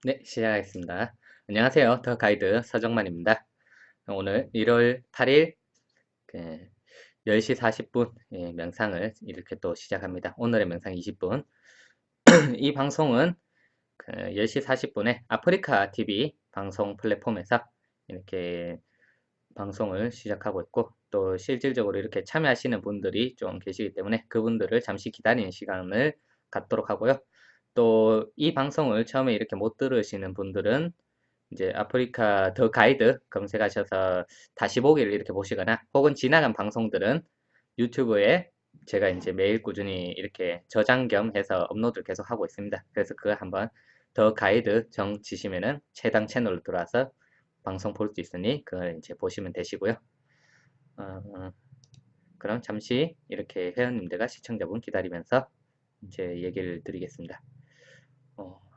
네, 시작하겠습니다. 안녕하세요. 더 가이드 서정만입니다. 오늘 1월 8일 10시 40분 명상을 이렇게 또 시작합니다. 오늘의 명상 20분. 이 방송은 10시 40분에 아프리카 TV 방송 플랫폼에서 이렇게 방송을 시작하고 있고, 또 실질적으로 이렇게 참여하시는 분들이 좀 계시기 때문에 그분들을 잠시 기다리는 시간을 갖도록 하고요. 또 이 방송을 처음에 이렇게 못 들으시는 분들은 이제 아프리카 더 가이드 검색하셔서 다시 보기를 이렇게 보시거나, 혹은 지나간 방송들은 유튜브에 제가 이제 매일 꾸준히 이렇게 저장 겸 해서 업로드를 계속 하고 있습니다. 그래서 그거 한번 더 가이드 정 치시면은 해당 채널로 들어와서 방송 볼 수 있으니 그걸 이제 보시면 되시고요. 어, 그럼 잠시 이렇게 회원님들과 시청자분 기다리면서 이제 얘기를 드리겠습니다.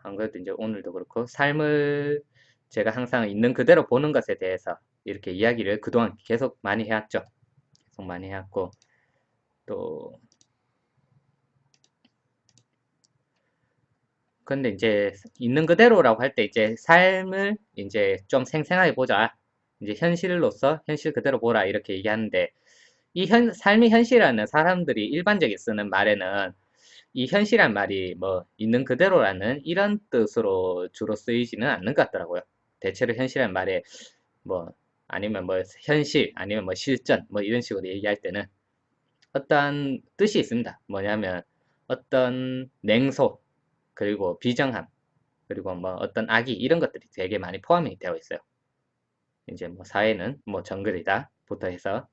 안 그래도 이제 오늘도 그렇고, 삶을 제가 항상 있는 그대로 보는 것에 대해서 이렇게 이야기를 그동안 계속 많이 해왔죠. 계속 많이 해왔고, 또 근데 이제 있는 그대로라고 할 때 이제 삶을 이제 좀 생생하게 보자. 이제 현실로서 현실 그대로 보라 이렇게 얘기하는데, 이 삶이 현실이라는 사람들이 일반적인 쓰는 말에는 이 현실이란 말이 뭐 있는 그대로라는 이런 뜻으로 주로 쓰이지는 않는 것 같더라고요. 대체로 현실이란 말에 뭐 아니면 뭐 현실 아니면 뭐 실전 뭐 이런 식으로 얘기할 때는 어떤 뜻이 있습니다. 뭐냐면 어떤 냉소, 그리고 비정함, 그리고 뭐 어떤 악의, 이런 것들이 되게 많이 포함이 되어 있어요. 이제 뭐 사회는 뭐 정글이다부터 해서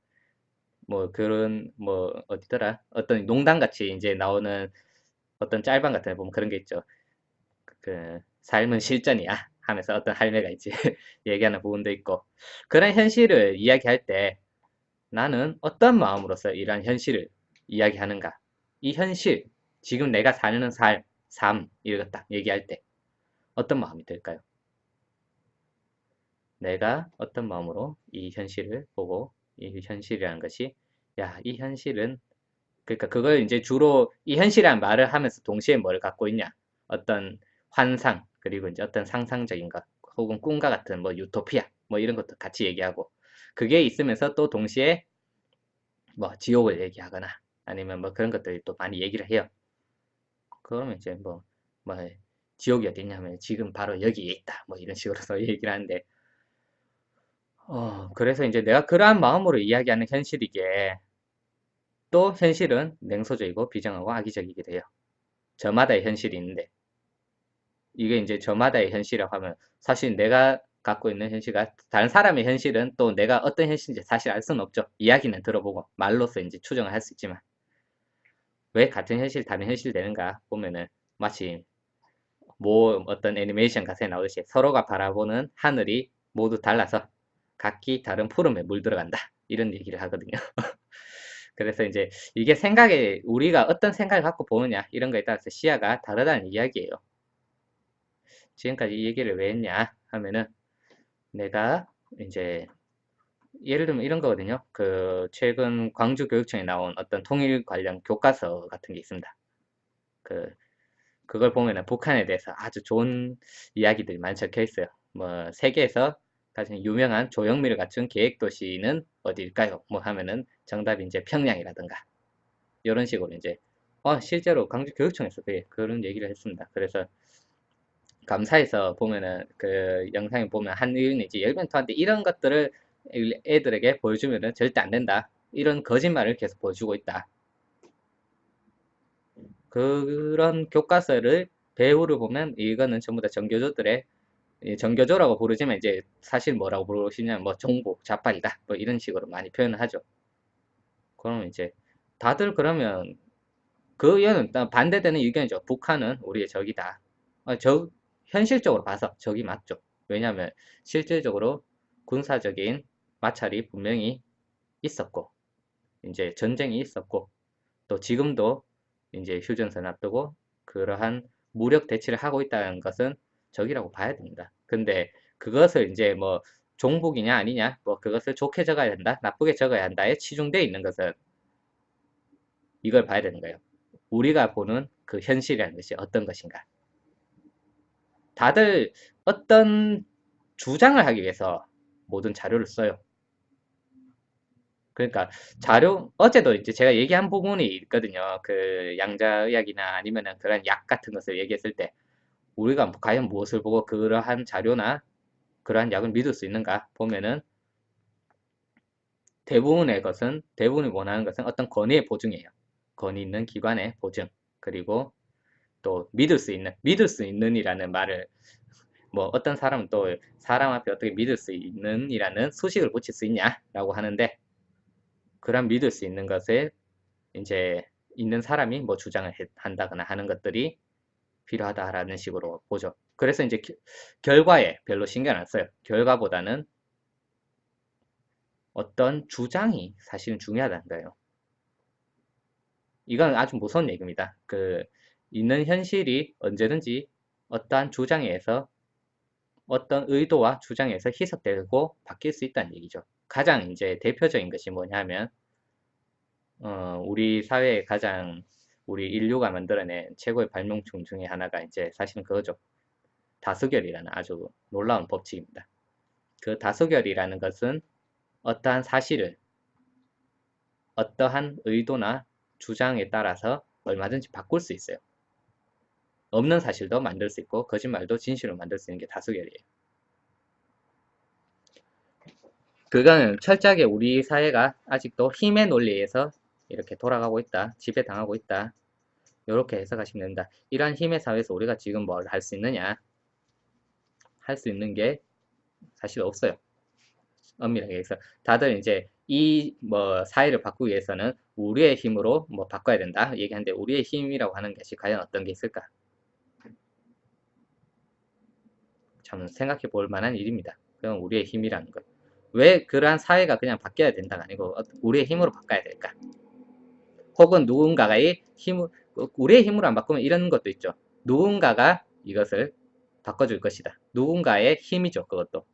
뭐 그런 뭐 어디더라, 어떤 농담 같이 이제 나오는 어떤 짤방 같은 데 보면 그런 게 있죠. 그 삶은 실전이야 하면서 어떤 할매가 이제 얘기하는 부분도 있고, 그런 현실을 이야기할 때 나는 어떤 마음으로서 이러한 현실을 이야기하는가, 이 현실, 지금 내가 사는 삶 이걸 딱 얘기할 때 어떤 마음이 들까요? 내가 어떤 마음으로 이 현실을 보고, 이 현실이라는 것이, 야, 이 현실은, 그러니까 그걸 이제 주로 이 현실이라는 말을 하면서 동시에 뭘 갖고 있냐, 어떤 환상, 그리고 이제 어떤 상상적인 것, 혹은 꿈과 같은 뭐 유토피아 뭐 이런 것도 같이 얘기하고, 그게 있으면서 또 동시에 뭐 지옥을 얘기하거나 아니면 뭐 그런 것들이 또 많이 얘기를 해요. 그러면 이제 뭐 지옥이 어디 있냐면 지금 바로 여기에 있다 뭐 이런 식으로서 얘기를 하는데, 그래서 이제 내가 그러한 마음으로 이야기하는 현실이기에, 또 현실은 냉소적이고 비정하고 악의적이게 돼요. 저마다의 현실이 있는데, 이게 이제 저마다의 현실이라고 하면 사실 내가 갖고 있는 현실과 다른 사람의 현실은 또 내가 어떤 현실인지 사실 알 수는 없죠. 이야기는 들어보고 말로써 이제 추정을 할 수 있지만, 왜 같은 현실 다른 현실 되는가 보면은 마치 뭐 어떤 애니메이션 가사에 나오듯이 서로가 바라보는 하늘이 모두 달라서 각기 다른 푸름에 물들어간다 이런 얘기를 하거든요. 그래서 이제 이게 생각에, 우리가 어떤 생각을 갖고 보느냐 이런 거에 따라서 시야가 다르다는 이야기예요. 지금까지 이 얘기를 왜 했냐 하면은, 내가 이제 예를 들면 이런 거거든요. 그 최근 광주교육청에 나온 어떤 통일 관련 교과서 같은 게 있습니다. 그 그걸 보면은 북한에 대해서 아주 좋은 이야기들이 많이 적혀 있어요. 뭐 세계에서 가장 유명한 조형미를 갖춘 계획도시는 어디일까요? 뭐 하면은 정답이 이제 평양이라든가 이런 식으로 이제 실제로 광주교육청에서 그런 얘기를 했습니다. 그래서 감사해서 보면은 그 영상에 보면 한의원이 이제 열변토한테 이런 것들을 애들에게 보여주면은 절대 안 된다, 이런 거짓말을 계속 보여주고 있다. 그런 교과서를 배우를 보면 이거는 전부 다 정교조들의, 정교조라고 부르지만 이제 사실 뭐라고 부르시냐면 뭐 정보 좌빨이다 뭐 이런 식으로 많이 표현을 하죠. 그러면 이제 다들 그러면 그 의견은 반대되는 의견이죠. 북한은 우리의 적이다. 현실적으로 봐서 적이 맞죠. 왜냐하면 실질적으로 군사적인 마찰이 분명히 있었고, 이제 전쟁이 있었고, 또 지금도 이제 휴전선 앞두고 그러한 무력 대치를 하고 있다는 것은 적이라고 봐야 됩니다. 근데 그것을 이제 뭐 종북이냐 아니냐, 뭐 그것을 좋게 적어야 한다, 나쁘게 적어야 한다에 치중되어 있는 것은 이걸 봐야 되는 거예요. 우리가 보는 그 현실이라는 것이 어떤 것인가. 다들 어떤 주장을 하기 위해서 모든 자료를 써요. 그러니까 어제도 이제 제가 얘기한 부분이 있거든요. 그 양자의학이나 아니면은 그런 약 같은 것을 얘기했을 때 우리가 과연 무엇을 보고 그러한 자료나 그러한 약을 믿을 수 있는가 보면은 대부분이 원하는 것은 어떤 권위의 보증이에요. 권위 있는 기관의 보증. 그리고 또 믿을 수 있는이라는 말을 뭐 어떤 사람은 또 사람 앞에 어떻게 믿을 수 있는이라는 수식을 붙일 수 있냐라고 하는데 그런 믿을 수 있는 것에 이제 있는 사람이 뭐 주장을 한다거나 하는 것들이 필요하다라는 식으로 보죠. 그래서 이제 결과에 별로 신경 안 써요. 결과보다는 어떤 주장이 사실은 중요하다는 거예요. 이건 아주 무서운 얘기입니다. 있는 현실이 언제든지 어떠한 주장에 의해서 어떤 의도와 주장에 의해서 희석되고 바뀔 수 있다는 얘기죠. 가장 이제 대표적인 것이 뭐냐면 우리 사회의 우리 인류가 만들어낸 최고의 발명품 중에 하나가 이제 사실은 그거죠. 다수결이라는 아주 놀라운 법칙입니다. 그 다수결이라는 것은 어떠한 사실을 어떠한 의도나 주장에 따라서 얼마든지 바꿀 수 있어요. 없는 사실도 만들 수 있고 거짓말도 진실로 만들 수 있는 게 다수결이에요. 그거는 철저하게 우리 사회가 아직도 힘의 논리에서 이렇게 돌아가고 있다. 지배당하고 있다. 이렇게 해석하시면 됩니다. 이러한 힘의 사회에서 우리가 지금 뭘 할 수 있느냐? 할 수 있는 게 사실 없어요. 엄밀하게 해서 다들 이제 이 뭐 사회를 바꾸기 위해서는 우리의 힘으로 뭐 바꿔야 된다 얘기하는데 우리의 힘이라고 하는 것이 과연 어떤 게 있을까? 참 생각해 볼 만한 일입니다. 그럼 우리의 힘이라는 것. 왜 그러한 사회가 그냥 바뀌어야 된다가 아니고 우리의 힘으로 바꿔야 될까? 혹은 누군가의 우리의 힘으로 안 바꾸면 이런 것도 있죠. 누군가가 이것을 바꿔줄 것이다. 누군가의 힘이죠, 그것도.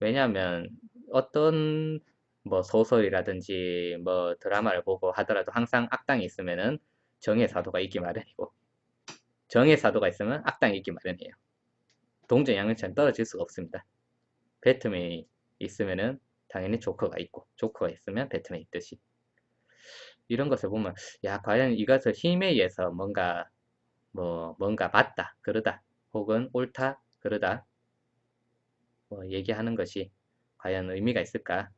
왜냐하면 어떤 뭐 소설이라든지 뭐 드라마를 보고 하더라도 항상 악당이 있으면은 정의 사도가 있기 마련이고 정의 사도가 있으면 악당이 있기 마련이에요. 동전 양면처럼 떨어질 수가 없습니다. 배트맨이 있으면은 당연히 조커가 있고 조커가 있으면 배트맨이 있듯이 이런 것을 보면 야 과연 이것을 힘에 의해서 뭔가 맞다 그러다 혹은 옳다 그러다 뭐 얘기하는 것이 과연 의미가 있을까?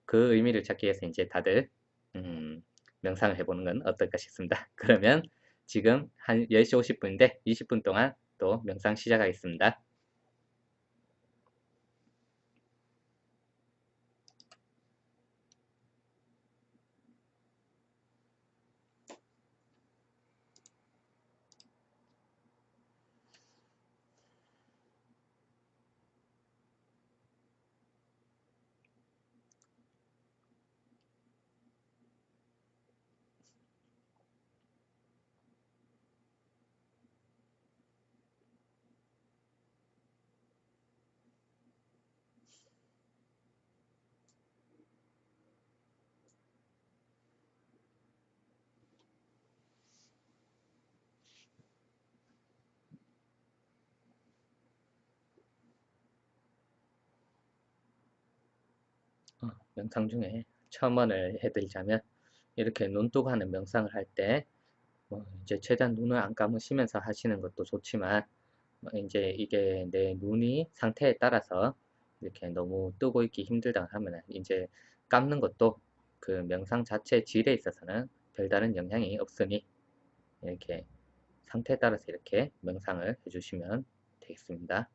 그 의미를 찾기 위해서 이제 다들 명상을 해보는 건 어떨까 싶습니다. 그러면 지금 한 10시 50분인데 20분 동안 또 명상 시작하겠습니다. 명상 중에 첨언을 해드리자면 이렇게 눈 뜨고 하는 명상을 할 때 이제 최대한 눈을 안 감으시면서 하시는 것도 좋지만 이제 이게 내 눈이 상태에 따라서 이렇게 너무 뜨고 있기 힘들다 하면 이제 감는 것도 그 명상 자체의 질에 있어서는 별다른 영향이 없으니 이렇게 상태에 따라서 이렇게 명상을 해주시면 되겠습니다.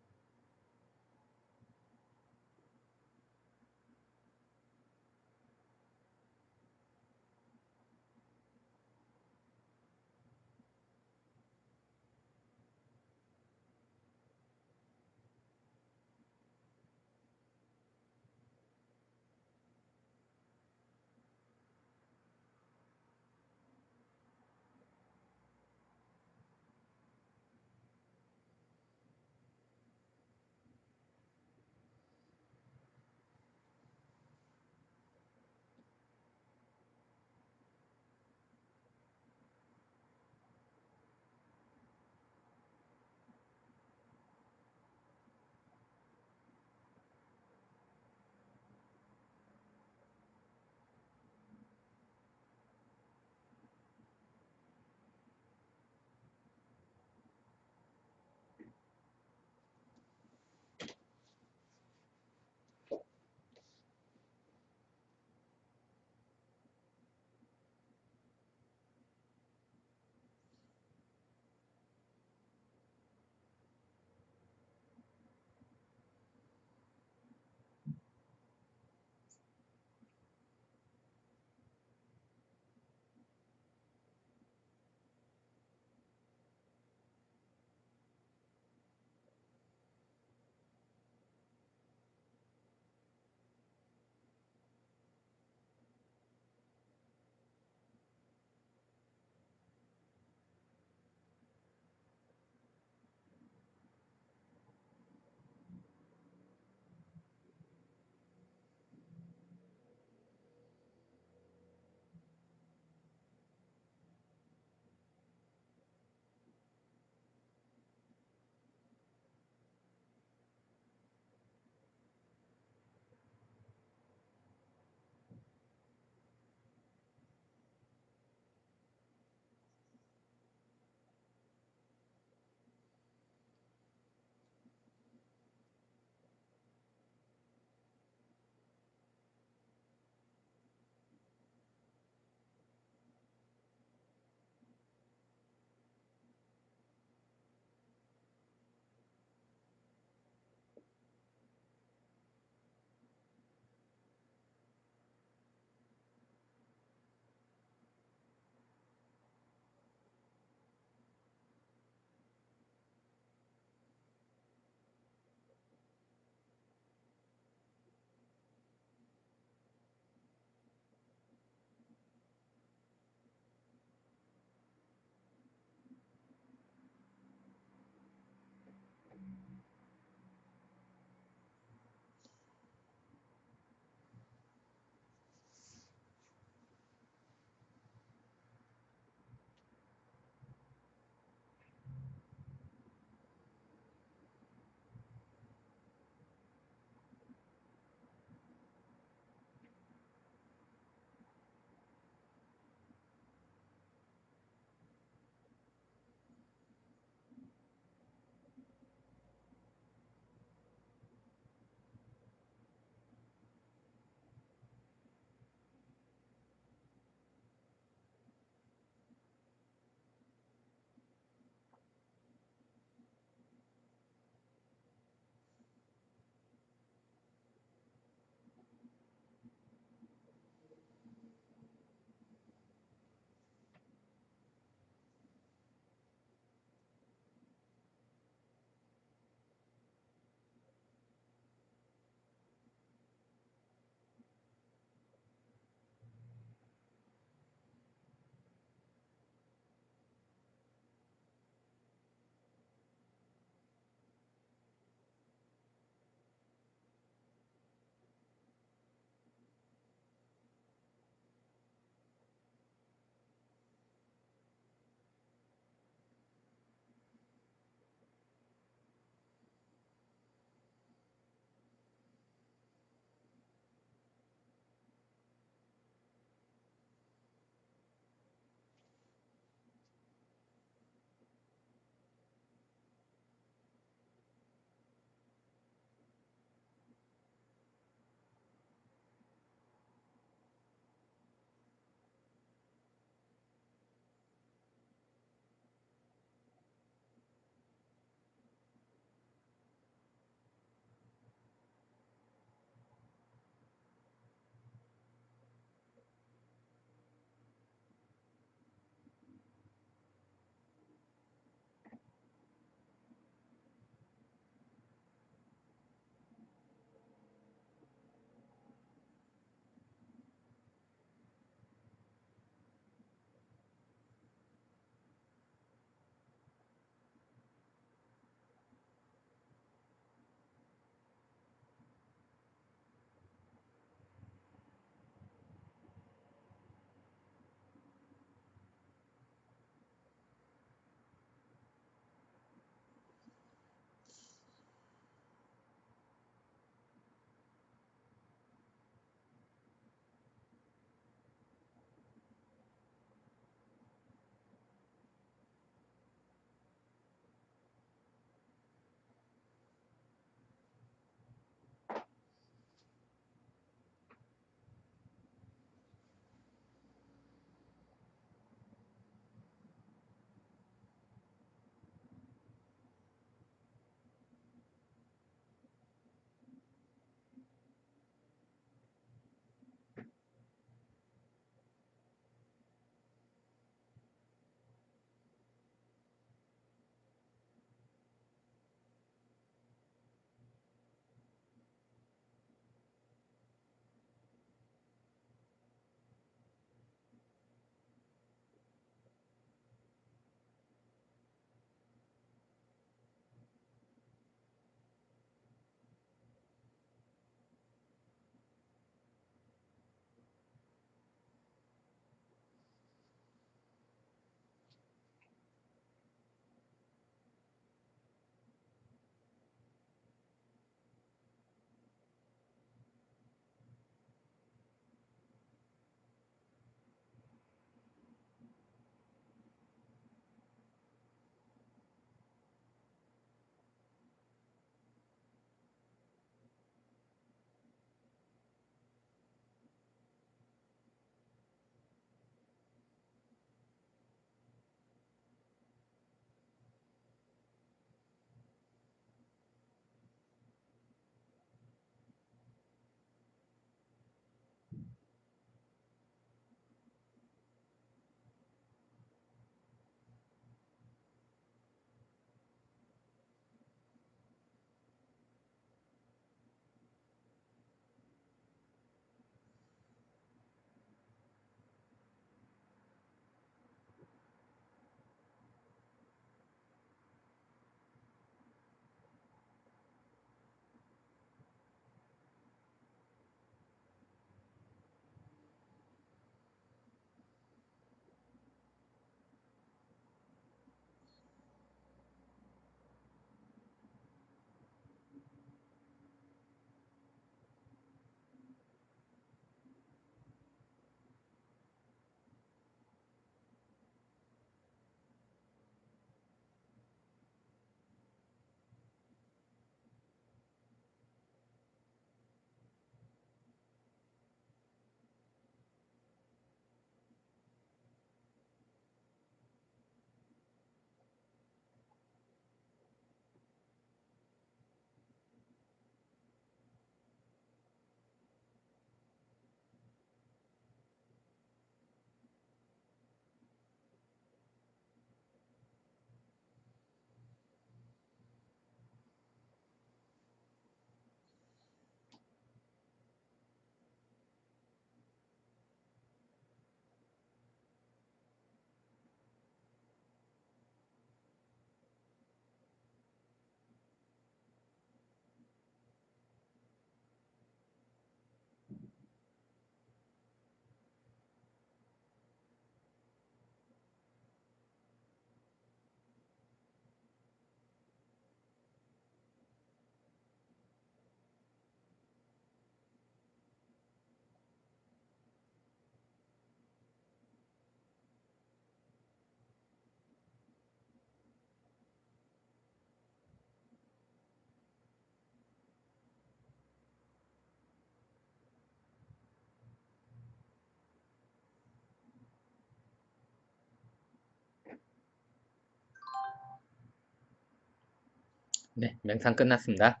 네, 명상 끝났습니다.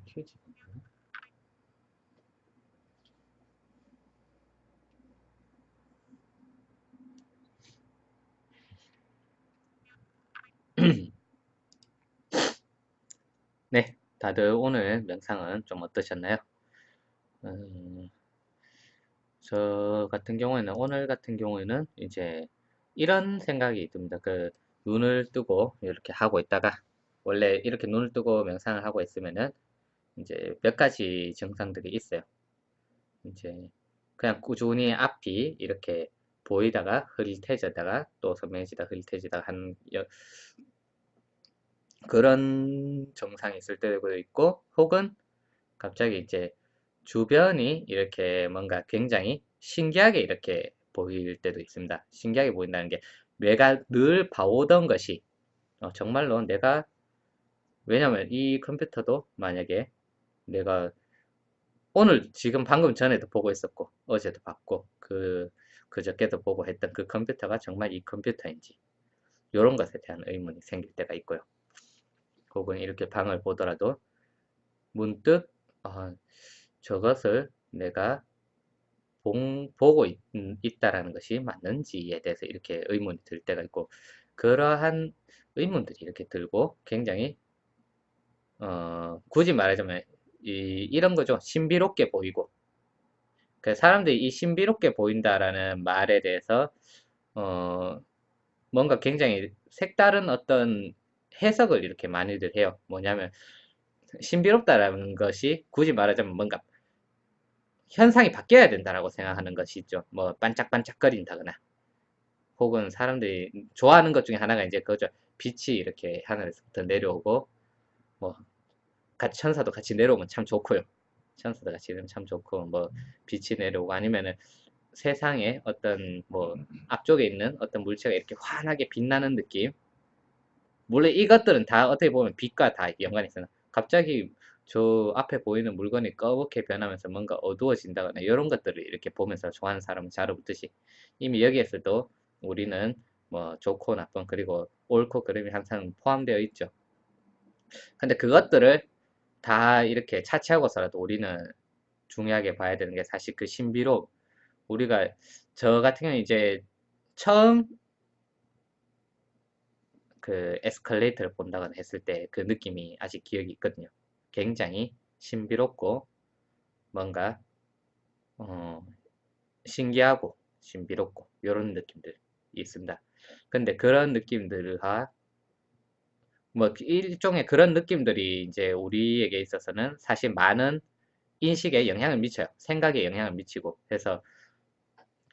휴지. 네, 다들 오늘 명상은 좀 어떠셨나요? 음, 저 같은 경우에는, 오늘 같은 경우에는 이제 이런 생각이 듭니다. 그 눈을 뜨고 이렇게 하고 있다가, 원래 이렇게 눈을 뜨고 명상을 하고 있으면은 이제 몇 가지 증상들이 있어요. 이제 그냥 꾸준히 앞이 이렇게 보이다가 흐릿해지다가 또 선명해지다 흐릿해지다가 하는 그런 증상이 있을 때도 있고, 혹은 갑자기 이제 주변이 이렇게 뭔가 굉장히 신기하게 이렇게 보일 때도 있습니다. 신기하게 보인다는 게, 내가 늘 봐오던 것이 정말로 내가, 왜냐면 이 컴퓨터도 만약에 내가 오늘 지금 방금 전에도 보고 있었고 어제도 봤고 그저께도 보고 했던 그 컴퓨터가 정말 이 컴퓨터인지, 이런 것에 대한 의문이 생길 때가 있고요. 혹은 이렇게 방을 보더라도 문득 저것을 내가 보고 있다라는 것이 맞는지에 대해서 이렇게 의문이 들 때가 있고, 그러한 의문들이 이렇게 들고 굉장히 굳이 말하자면 이런 거죠. 신비롭게 보이고, 그 사람들이 이 신비롭게 보인다라는 말에 대해서 어, 뭔가 굉장히 색다른 어떤 해석을 이렇게 많이들 해요. 뭐냐면 신비롭다라는 것이 굳이 말하자면 뭔가 현상이 바뀌어야 된다라고 생각하는 것이죠. 뭐 반짝반짝거린다거나, 혹은 사람들이 좋아하는 것 중에 하나가 이제 그거죠. 빛이 이렇게 하늘에서부터 내려오고, 뭐 같이 천사도 같이 내려오면 참 좋고요. 천사도 같이 내려오면 참 좋고, 뭐 빛이 내려오고, 아니면은 세상에 어떤 뭐 앞쪽에 있는 어떤 물체가 이렇게 환하게 빛나는 느낌. 물론 이것들은 다 어떻게 보면 빛과 다 연관이 있어요. 갑자기 저 앞에 보이는 물건이 꺼멓게 변하면서 뭔가 어두워진다거나, 이런 것들을 이렇게 보면서 좋아하는 사람은 자로 붙듯이, 이미 여기에서도 우리는 뭐 좋고 나쁜, 그리고 옳고 그름이 항상 포함되어 있죠. 근데 그것들을 다 이렇게 차치하고서라도 우리는 중요하게 봐야 되는 게 사실 그 신비로, 우리가 저 같은 경우는 이제 처음 그 에스컬레이터를 본다거나 했을 때 그 느낌이 아직 기억이 있거든요. 굉장히 신비롭고 뭔가 어, 신기하고 신비롭고 이런 느낌들이 있습니다. 근데 그런 느낌들과 뭐 일종의 그런 느낌들이 이제 우리에게 있어서는 사실 많은 인식에 영향을 미쳐요. 생각에 영향을 미치고 해서,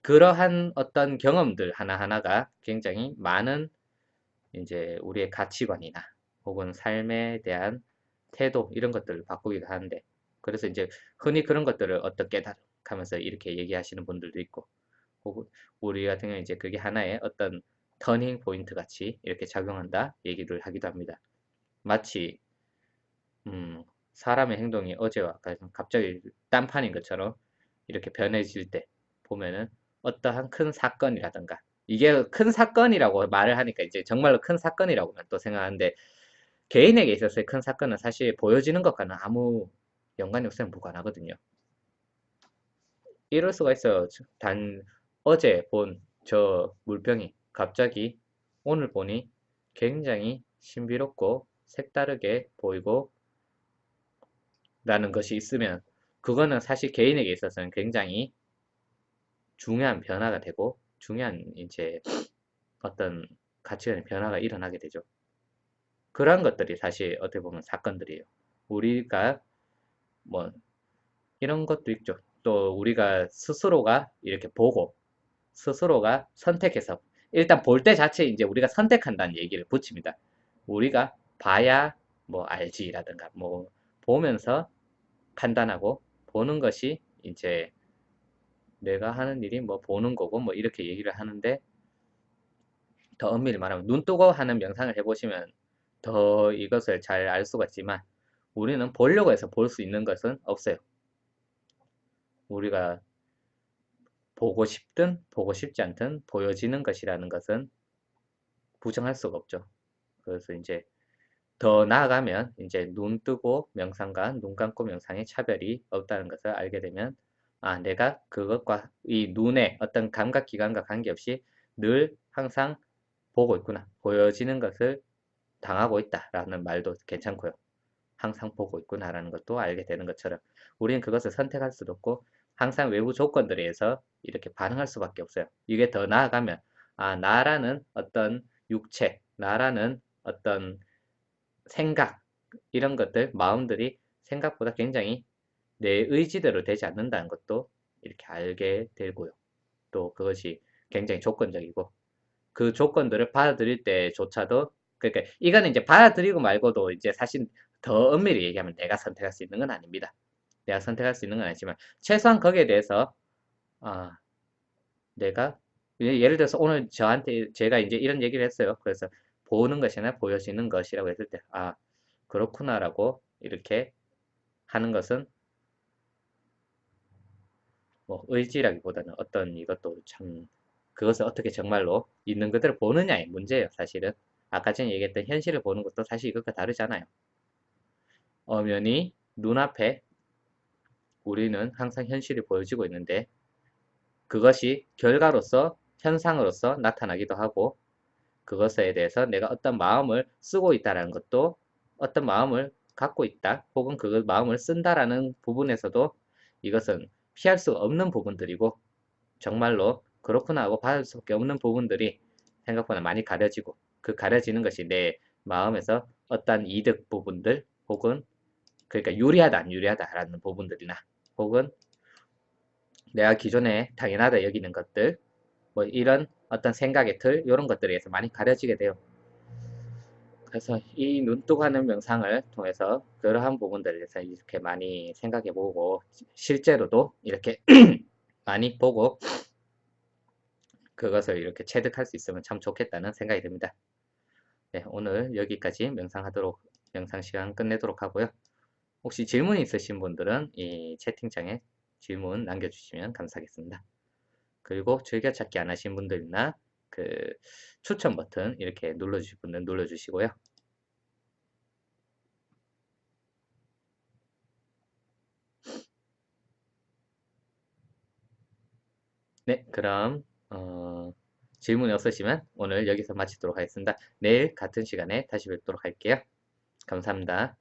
그러한 어떤 경험들 하나하나가 굉장히 많은 이제 우리의 가치관이나 혹은 삶에 대한 태도, 이런 것들을 바꾸기도 하는데, 그래서 이제 흔히 그런 것들을 어떤 깨달음하면서 이렇게 얘기하시는 분들도 있고, 혹은 우리 같은 경우는 이제 그게 하나의 어떤 터닝 포인트 같이 이렇게 작용한다 얘기를 하기도 합니다. 마치 사람의 행동이 어제와 갑자기 딴판인 것처럼 이렇게 변해질 때 보면은, 어떠한 큰 사건이라든가, 이게 큰 사건이라고 말을 하니까 이제 정말로 큰 사건이라고만 또 생각하는데, 개인에게 있어서의 큰 사건은 사실 보여지는 것과는 아무 연관이 없으면 무관하거든요. 이럴 수가 있어요. 단 어제 본 저 물병이 갑자기 오늘 보니 굉장히 신비롭고 색다르게 보이고 라는 것이 있으면, 그거는 사실 개인에게 있어서는 굉장히 중요한 변화가 되고, 중요한 이제 어떤 가치관의 변화가 일어나게 되죠. 그러한 것들이 사실 어떻게 보면 사건들이에요. 우리가 뭐 이런 것도 있죠. 또 우리가 스스로가 이렇게 보고 스스로가 선택해서, 일단 볼 때 자체 이제 우리가 선택한다는 얘기를 붙입니다. 우리가 봐야 뭐 알지라든가, 뭐 보면서 판단하고, 보는 것이 이제 내가 하는 일이 뭐 보는 거고, 뭐 이렇게 얘기를 하는데, 더 엄밀히 말하면 눈 뜨고 하는 명상을 해보시면 더 이것을 잘 알 수가 있지만, 우리는 보려고 해서 볼 수 있는 것은 없어요. 우리가 보고 싶든 보고 싶지 않든 보여지는 것이라는 것은 부정할 수가 없죠. 그래서 이제 더 나아가면 이제 눈 뜨고 명상과 눈 감고 명상의 차별이 없다는 것을 알게 되면 아, 내가 그것과 이 눈의 어떤 감각기관과 관계없이 늘 항상 보고 있구나. 보여지는 것을 당하고 있다라는 말도 괜찮고요. 항상 보고 있구나라는 것도 알게 되는 것처럼 우리는 그것을 선택할 수도 없고 항상 외부 조건들에 의해서 이렇게 반응할 수밖에 없어요. 이게 더 나아가면 아, 나라는 어떤 육체, 나라는 어떤 생각 이런 것들, 마음들이 생각보다 굉장히 내 의지대로 되지 않는다는 것도 이렇게 알게 되고요. 또 그것이 굉장히 조건적이고 그 조건들을 받아들일 때조차도 그러니까 이거는 이제 받아들이고 말고도 이제 사실 더 엄밀히 얘기하면 내가 선택할 수 있는 건 아닙니다. 내가 선택할 수 있는 건 아니지만 최소한 거기에 대해서 아, 내가 예를 들어서 오늘 저한테 제가 이제 이런 얘기를 했어요. 그래서 보는 것이나 보여지는 것이라고 했을 때 아, 그렇구나라고 이렇게 하는 것은 뭐 의지라기보다는 어떤 이것도 참 그것을 어떻게 정말로 있는 그대로 보느냐의 문제예요, 사실은. 아까 전에 얘기했던 현실을 보는 것도 사실 이것과 다르잖아요. 엄연히 눈앞에 우리는 항상 현실이 보여지고 있는데 그것이 결과로서 현상으로서 나타나기도 하고 그것에 대해서 내가 어떤 마음을 쓰고 있다라는 것도 어떤 마음을 갖고 있다 혹은 그 마음을 쓴다라는 부분에서도 이것은 피할 수 없는 부분들이고 정말로 그렇구나 하고 받을 수밖에 없는 부분들이 생각보다 많이 가려지고 그 가려지는 것이 내 마음에서 어떤 이득 부분들 혹은 그러니까 유리하다 안 유리하다라는 부분들이나 혹은 내가 기존에 당연하다 여기는 것들 뭐 이런 어떤 생각의 틀 이런 것들에 의해서 많이 가려지게 돼요. 그래서 이 눈뜨고 하는 명상을 통해서 그러한 부분들에 대해서 이렇게 많이 생각해 보고 실제로도 이렇게 많이 보고 그것을 이렇게 체득할 수 있으면 참 좋겠다는 생각이 듭니다. 네, 오늘 여기까지 명상 시간 끝내도록 하고요. 혹시 질문이 있으신 분들은 이 채팅창에 질문 남겨주시면 감사하겠습니다. 그리고 즐겨찾기 안 하신 분들이나 그 추천 버튼 이렇게 눌러주실 분들 눌러주시고요. 네, 그럼 질문이 없으시면 오늘 여기서 마치도록 하겠습니다. 내일 같은 시간에 다시 뵙도록 할게요. 감사합니다.